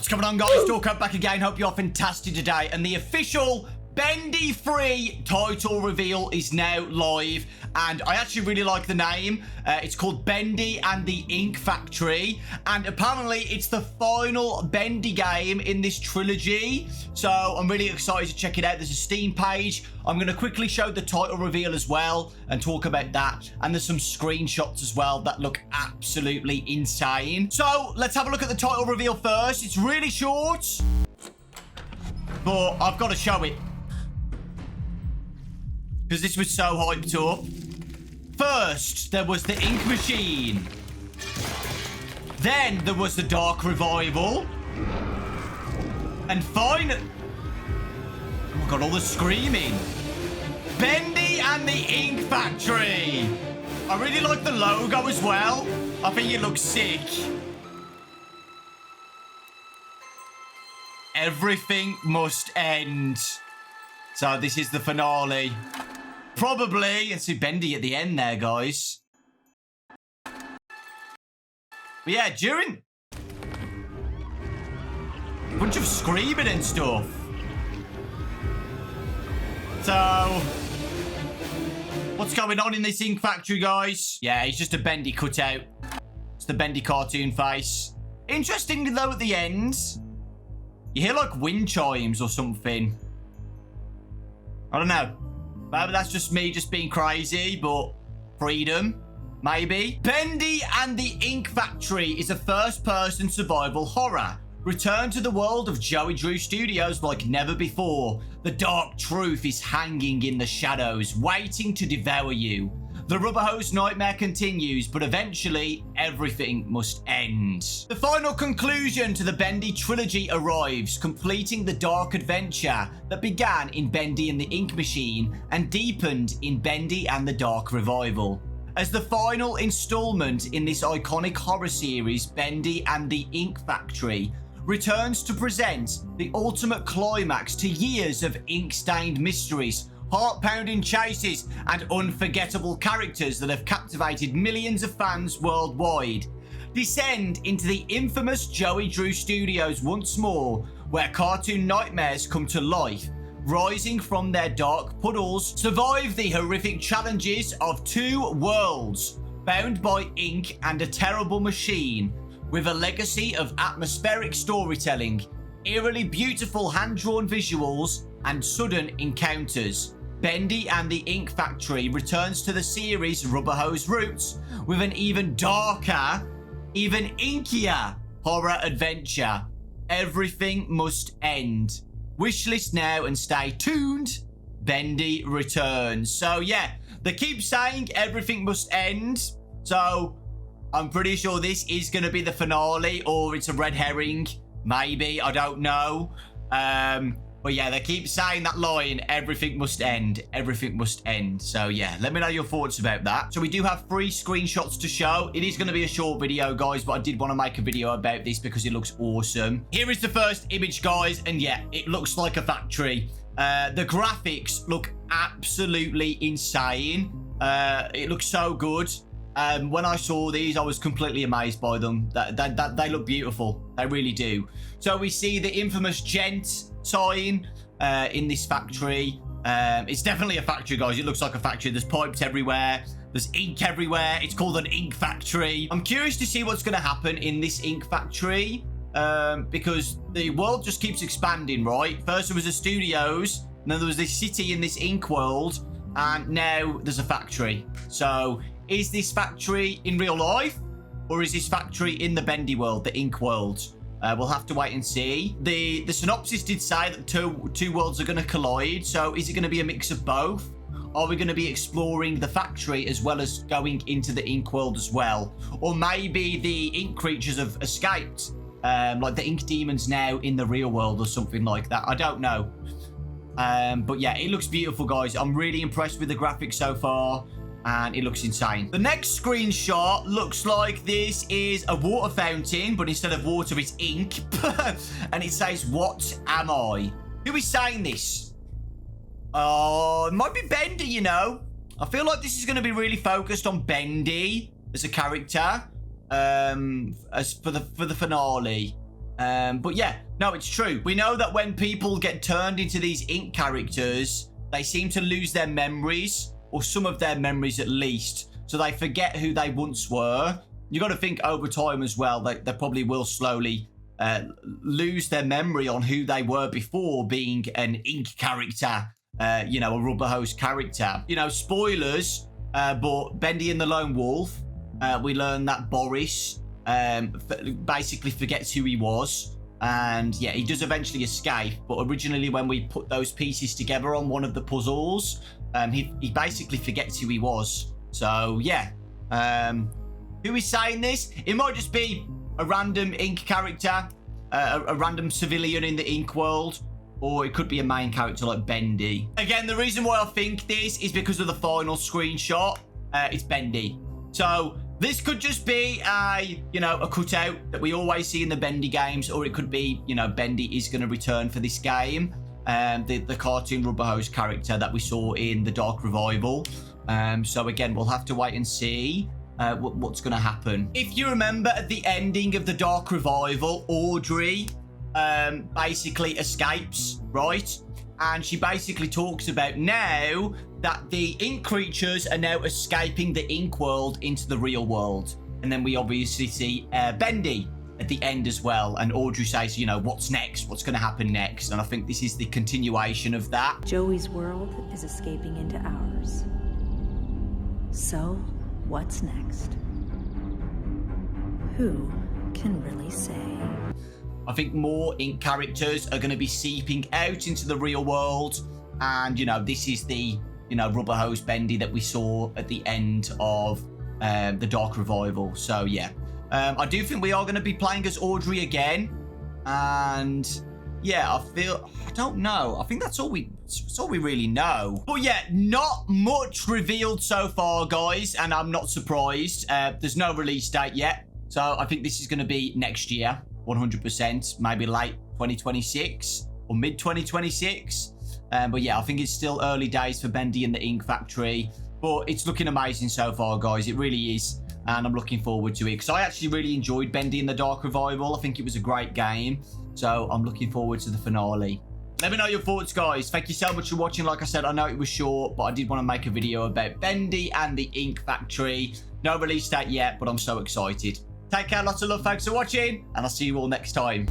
What's going on, guys? Dawkbro back again. Hope you're fantastic today. And the official Bendy free title reveal is now live, and I actually really like the name. It's called Bendy and the Ink Factory, and apparently it's the final Bendy game in this trilogy, so I'm really excited to check it out. There's a Steam page. I'm going to quickly show the title reveal as well and talk about that, and there's some screenshots as well that look absolutely insane. So let's have a look at the title reveal first. It's really short, but I've got to show it because this was so hyped up. First, there was the Ink Machine. Then there was the Dark Revival. And finally... oh my god, all the screaming. Bendy and the Ink Factory. I really like the logo as well. I think it looks sick. Everything must end. So this is the finale. Probably. Let's see Bendy at the end there, guys. But yeah, during... a bunch of screaming and stuff. So... what's going on in this Ink Factory, guys? Yeah, it's just a Bendy cutout. It's the Bendy cartoon face. Interestingly, though, at the end, you hear, like, wind chimes or something. I don't know. Maybe that's just me just being crazy, but freedom, maybe. Bendy and the Ink Factory is a first-person survival horror. Return to the world of Joey Drew Studios like never before. The dark truth is hanging in the shadows, waiting to devour you. The rubber hose nightmare continues, but eventually, everything must end. The final conclusion to the Bendy trilogy arrives, completing the dark adventure that began in Bendy and the Ink Machine and deepened in Bendy and the Dark Revival. As the final installment in this iconic horror series, Bendy and the Ink Factory returns to present the ultimate climax to years of ink-stained mysteries, heart-pounding chases, and unforgettable characters that have captivated millions of fans worldwide. Descend into the infamous Joey Drew Studios once more, where cartoon nightmares come to life, rising from their dark puddles. Survive the horrific challenges of two worlds, bound by ink and a terrible machine, with a legacy of atmospheric storytelling, eerily beautiful hand-drawn visuals, and sudden encounters. Bendy and the Ink Factory returns to the series' rubber hose roots with an even darker, even inkier horror adventure. Everything must end. Wishlist now and stay tuned. Bendy returns. So yeah, they keep saying everything must end. So I'm pretty sure this is going to be the finale, or it's a red herring. Maybe, I don't know. But yeah, they keep saying that line, everything must end, everything must end. So yeah, let me know your thoughts about that. So we do have 3 screenshots to show. It is going to be a short video, guys, but I did want to make a video about this because it looks awesome. Here is the first image, guys, and yeah, it looks like a factory. The graphics look absolutely insane. It looks so good. When I saw these, I was completely amazed by them. They look beautiful. They really do. So we see the infamous Gent sign in this factory. It's definitely a factory, guys. It looks like a factory. There's pipes everywhere. There's ink everywhere. It's called an ink factory. I'm curious to see what's going to happen in this ink factory because the world just keeps expanding, right? First there was the studios, and then there was this city in this ink world, and now there's a factory. So is this factory in real life, or is this factory in the Bendy world, the ink world? We'll have to wait and see. The synopsis did say that two worlds are going to collide. So is it going to be a mix of both? Are we going to be exploring the factory as well as going into the ink world as well? Or maybe the ink creatures have escaped, like the ink demons now in the real world or something like that. I don't know. But yeah, it looks beautiful, guys. I'm really impressed with the graphics so far, and it looks insane. The next screenshot looks like this is a water fountain, but instead of water, it's ink. And it says, "What am I?" Who is saying this? Oh, it might be Bendy, you know. I feel like this is going to be really focused on Bendy as a character, as for the finale. But yeah, no, it's true. We know that when people get turned into these ink characters, they seem to lose their memories, or some of their memories at least. So they forget who they once were. You got to think over time as well, they probably will slowly lose their memory on who they were before being an ink character, you know, a rubber hose character. You know, spoilers, but Bendy and the Lone Wolf, we learn that Boris basically forgets who he was. And yeah, he does eventually escape. But originally when we put those pieces together on one of the puzzles, he basically forgets who he was. So yeah, who is saying this? It might just be a random ink character, a random civilian in the ink world, or it could be a main character like Bendy. Again, the reason why I think this is because of the final screenshot. It's Bendy. So this could just be a cutout that we always see in the Bendy games, or it could be, you know, Bendy is going to return for this game. The cartoon rubber hose character that we saw in the Dark Revival. So again, we'll have to wait and see what's going to happen. If you remember at the ending of the Dark Revival, Audrey basically escapes, right? And she basically talks about now that the ink creatures are now escaping the ink world into the real world. And then we obviously see Bendy at the end as well. And Audrey says, you know, what's next? What's going to happen next? And I think this is the continuation of that. Joey's world is escaping into ours. So, what's next? Who can really say? I think more ink characters are going to be seeping out into the real world. And, you know, this is the, you know, rubber hose Bendy that we saw at the end of the Dark Revival. So, yeah. I do think we are going to be playing as Audrey again. And, yeah, I don't know. I think that's all we really know. But, yeah, not much revealed so far, guys. And I'm not surprised. There's no release date yet. So, I think this is going to be next year. 100%, maybe late 2026 or mid 2026. But yeah, I think it's still early days for Bendy and the Ink Factory, but it's looking amazing so far, guys. It really is, and I'm looking forward to it because I actually really enjoyed Bendy and the Dark Revival. I think it was a great game, so I'm looking forward to the finale. Let me know your thoughts, guys. Thank you so much for watching. Like I said, I know it was short, but I did want to make a video about Bendy and the Ink Factory. No release date yet, but I'm so excited. Take care, lots of love, thanks for watching, and I'll see you all next time.